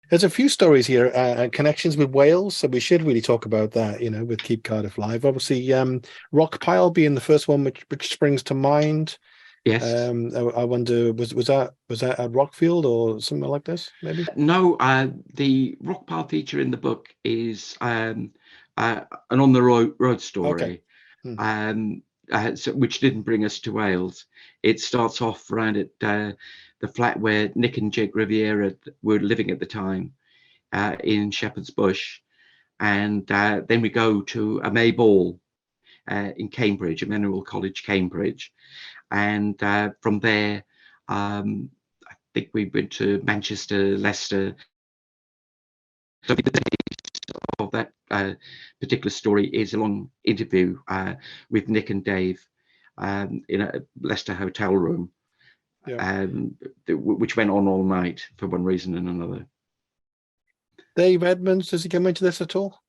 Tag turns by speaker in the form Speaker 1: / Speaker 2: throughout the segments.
Speaker 1: There's a few stories here, connections with Wales, so we should really talk about that, with Keep Cardiff Live. Obviously, Rockpile being the first one which springs to mind.
Speaker 2: Yes.
Speaker 1: I wonder, was that at Rockfield or something like this, maybe?
Speaker 2: No, the Rockpile feature in the book is an on the road
Speaker 1: Okay.
Speaker 2: story,
Speaker 1: Hmm.
Speaker 2: which didn't bring us to Wales. It starts off around at the flat where Nick and Jake Riviera were living at the time, in Shepherd's Bush, and then we go to a May Ball in Cambridge, Emmanuel College, Cambridge, and from there, I think we went to Manchester, Leicester. So the days of that particular story is a long interview with Nick and Dave in a Leicester hotel room,
Speaker 1: Yeah.
Speaker 2: which went on all night for one reason and another.
Speaker 1: Dave Edmonds, does he come into this at all?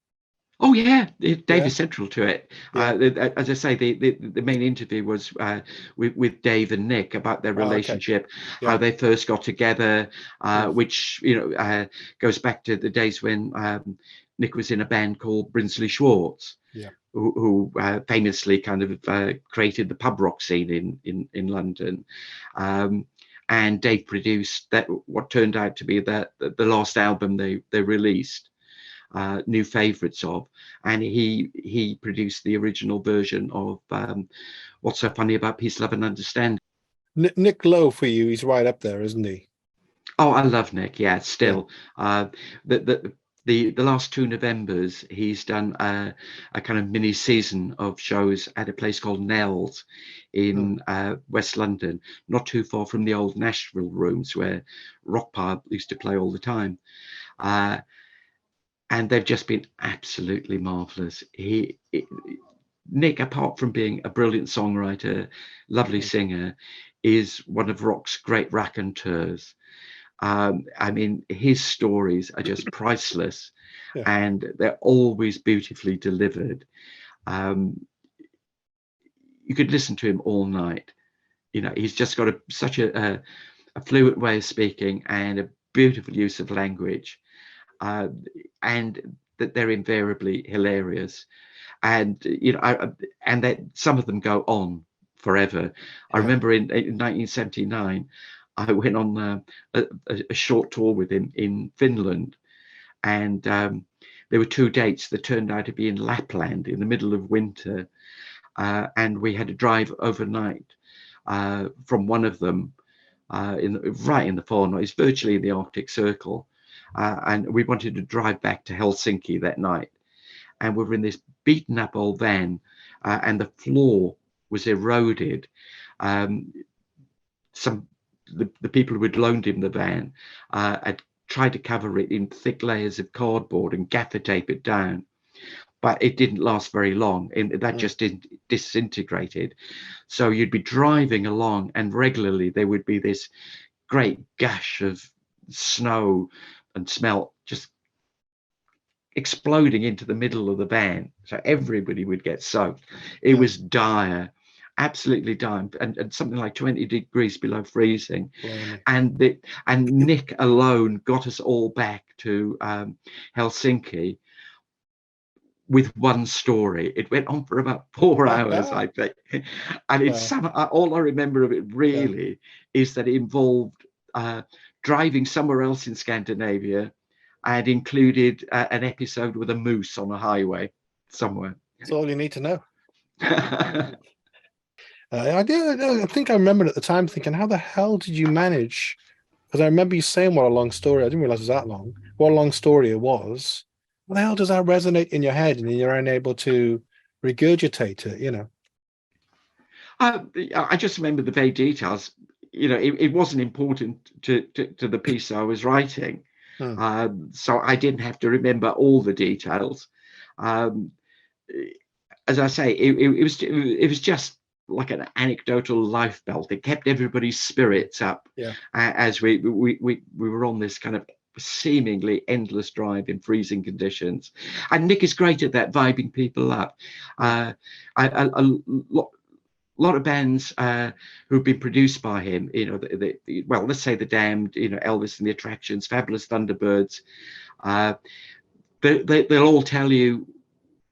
Speaker 2: Oh yeah, Dave
Speaker 1: Yeah.
Speaker 2: is central to it.
Speaker 1: Yeah.
Speaker 2: As I say, the main interview was with Dave and Nick about their
Speaker 1: Oh, okay.
Speaker 2: relationship,
Speaker 1: Yeah.
Speaker 2: how they first got together,
Speaker 1: Hmm.
Speaker 2: which goes back to the days when Nick was in a band called Brinsley Schwartz,
Speaker 1: Yeah.
Speaker 2: who famously kind of created the pub rock scene in London. And Dave produced that what turned out to be the last album they released. New favorites of, and he produced the original version of What's So Funny About Peace, Love and Understanding.
Speaker 1: Nick Lowe for you, he's right up there, isn't he?
Speaker 2: Oh, I love Nick. Yeah,
Speaker 1: Yeah.
Speaker 2: still. The last two Novembers, he's done a kind of mini season of shows at a place called Nell's
Speaker 1: Hmm.
Speaker 2: in West London, not too far from the old Nashville rooms where Rockpile used to play all the time. And they've just been absolutely marvelous. Nick, apart from being a brilliant songwriter, lovely
Speaker 1: Hmm.
Speaker 2: singer, is one of rock's great raconteurs. I mean, his stories are just priceless,
Speaker 1: Yeah.
Speaker 2: and they're always beautifully delivered. Um, you could listen to him all night. He's just got such a fluent way of speaking and a beautiful use of language. uh, and that they're invariably hilarious. And and that some of them go on forever. I
Speaker 1: Yeah.
Speaker 2: remember in 1979, I went on a short tour with him in Finland, and there were two dates that turned out to be in Lapland in the middle of winter, and we had to drive overnight from one of them right in the far north. It's virtually in the Arctic Circle. And we wanted to drive back to Helsinki that night. And we were in this beaten up old van, and the floor was eroded. Um, the people who had loaned him the van had tried to cover it in thick layers of cardboard and gaffer tape it down, but it didn't last very long, and that
Speaker 1: Hmm.
Speaker 2: just disintegrated. So you'd be driving along, and regularly there would be this great gush of snow and smell just exploding into the middle of the van. So everybody would get soaked. It
Speaker 1: Yeah.
Speaker 2: was dire, absolutely dire, and something like 20 degrees below freezing.
Speaker 1: Blimey.
Speaker 2: And Nick alone got us all back to Helsinki with one story. It went on for about 4 hours, I think. And
Speaker 1: Well,
Speaker 2: all I remember of it
Speaker 1: yeah.
Speaker 2: really is that it involved driving somewhere else in Scandinavia, and included an episode with a moose on a highway somewhere.
Speaker 1: That's all you need to know. I think I remembered at the time thinking, how the hell did you manage? Because I remember you saying what a long story. I didn't realize it was that long. What a long story it was. How the hell does that resonate in your head and you're unable to regurgitate it?
Speaker 2: I just remember the vague details. It wasn't important to the piece I was writing.
Speaker 1: Hmm.
Speaker 2: So I didn't have to remember all the details. Um, as I say, it was just like an anecdotal life belt. It kept everybody's spirits up
Speaker 1: Yeah.
Speaker 2: as we were on this kind of seemingly endless drive in freezing conditions. And Nick is great at that, vibing people up.
Speaker 1: Hmm.
Speaker 2: A lot of bands who've been produced by him, you know, well, let's say the Damned, you know, Elvis and the Attractions, Fabulous Thunderbirds, they'll all tell you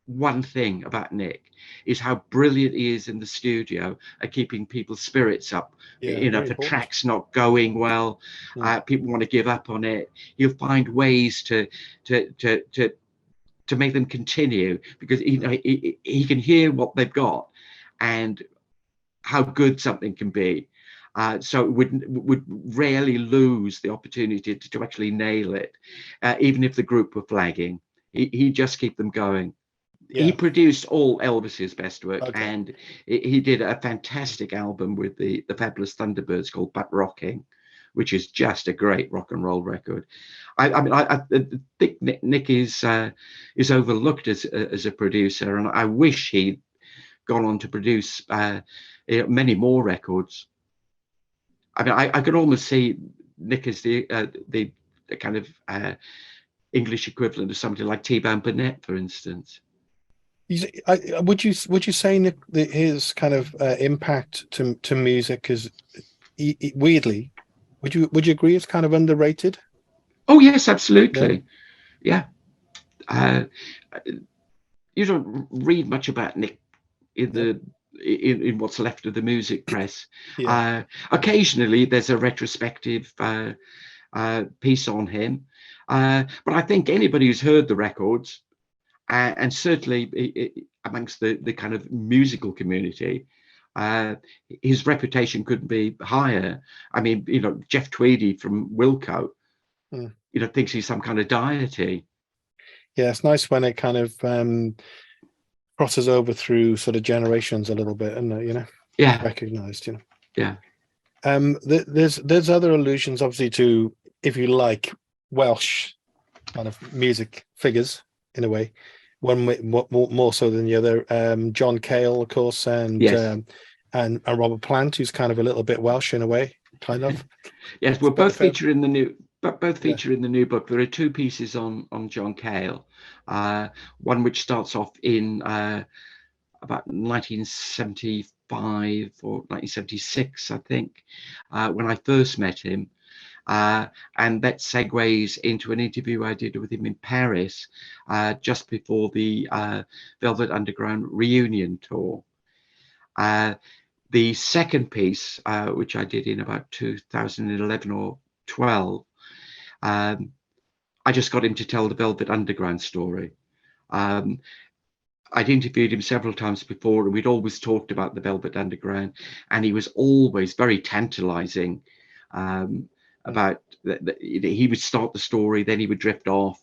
Speaker 2: one thing about Nick, is how brilliant he is in the studio at keeping people's spirits up.
Speaker 1: Yeah,
Speaker 2: You know,
Speaker 1: very
Speaker 2: if a
Speaker 1: important.
Speaker 2: track's not going well, people want to give up on it, he'll find ways to make them continue, because you know he can hear what they've got and how good something can be. So it would rarely lose the opportunity to actually nail it, even if the group were flagging. He'd just keep them going. He
Speaker 1: Yeah.
Speaker 2: produced all Elvis's best work,
Speaker 1: Okay.
Speaker 2: and he did a fantastic album with the Fabulous Thunderbirds called Butt Rocking, which is just a great rock and roll record. I think Nick is overlooked as a producer, and I wish he'd gone on to produce many more records. I mean, I could almost see Nick as the kind of English equivalent of somebody like T-Bone Burnett, for instance.
Speaker 1: Would you say, Nick, that his kind of impact to music is weirdly, would you agree it's kind of underrated?
Speaker 2: Oh yes, absolutely. Yeah. You don't read much about Nick in the in what's left of the music press. Occasionally there's a retrospective piece on him, but I think anybody who's heard the records, and certainly amongst the kind of musical community, his reputation couldn't be higher. I mean, you know, Jeff Tweedy from Wilco, you know, thinks he's some kind of deity.
Speaker 1: Yeah, it's nice when it kind of crosses over through sort of generations a little bit, and you know, recognized, you know.
Speaker 2: Yeah.
Speaker 1: There's other allusions, obviously, to, if you like, Welsh kind of music figures in a way. One more so than the other. John Cale, of course, and Robert Plant, who's kind of a little bit Welsh in a way, kind of.
Speaker 2: Yes, we'll both feature in the new. But both feature in the new book. There are two pieces on John Cale. One which starts off in about 1975 or 1976, I think, when I first met him. And that segues into an interview I did with him in Paris just before the Velvet Underground reunion tour. The second piece, which I did in about 2011 or 12, I just got him to tell the Velvet Underground story. I'd interviewed him several times before, and we'd always talked about the Velvet Underground, and he was always very tantalizing about he would start the story, then he would drift off.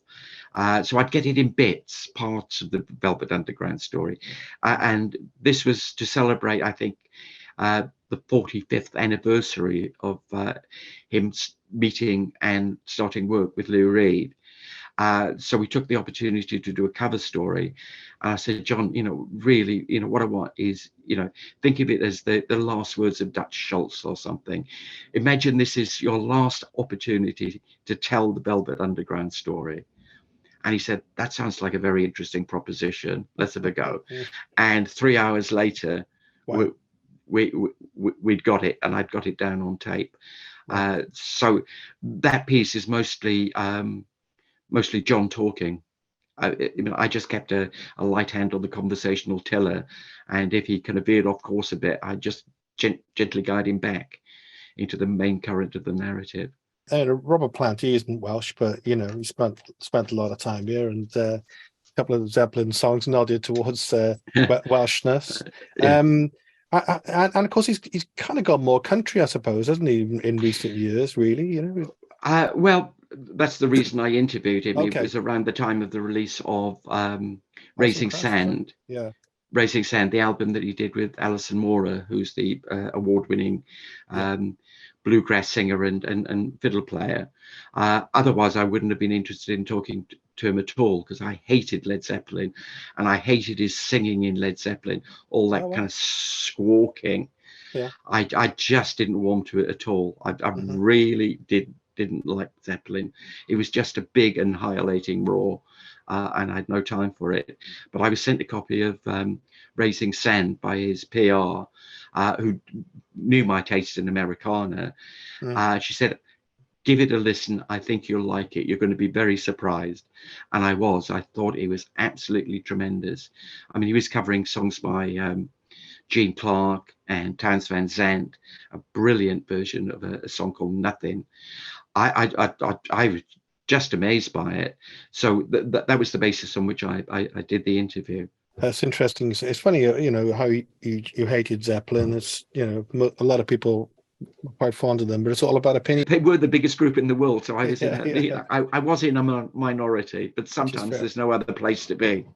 Speaker 2: So I'd get it in bits, parts of the Velvet Underground story. And this was to celebrate, I think, the 45th anniversary of him meeting and starting work with Lou Reed. So we took the opportunity to do a cover story. I said, John, you know, really, you know, what I want is, you know, think of it as the last words of Dutch Schultz or something. Imagine this is your last opportunity to tell the Velvet Underground story. And he said, that sounds like a very interesting proposition. Let's have a go. And 3 hours later, we'd got it, and I'd got it down on tape. So that piece is mostly John talking. I just kept a light hand on the conversational tiller, and if he kind of veered off course a bit, I just gently guide him back into the main current of the narrative.
Speaker 1: Robert Plant, he isn't Welsh, but you know, he spent a lot of time here, and a couple of Zeppelin songs nodded towards Welshness. And of course, he's kind of got more country, I suppose, hasn't he, in recent years? Really, you know.
Speaker 2: Well, that's the reason I interviewed him. It was around the time of the release of Raising Sand.
Speaker 1: Yeah.
Speaker 2: Raising Sand, the album that he did with Alison Mora, who's the award-winning bluegrass singer and fiddle player. Otherwise, I wouldn't have been interested in talking to him at all, because I hated Led Zeppelin, and I hated his singing in Led Zeppelin, all that kind of squawking. I just didn't warm to it at all. I really did didn't like Zeppelin. It was just a big annihilating roar, and I had no time for it. But I was sent a copy of Raising Sand by his PR, who knew my taste in Americana. She said, give it a listen. I think you'll like it. You're going to be very surprised. And I was. I thought it was absolutely tremendous. I mean, he was covering songs by Gene Clark and Townes Van Zandt, a brilliant version of a song called Nothing. I was just amazed by it. So that was the basis on which I did the interview.
Speaker 1: That's interesting. It's funny, you know, how you hated Zeppelin. It's, you know, a lot of people are quite fond of them, but it's all about opinion.
Speaker 2: They were the biggest group in the world, so I was
Speaker 1: I
Speaker 2: I was in a minority. But sometimes there's no other place to be.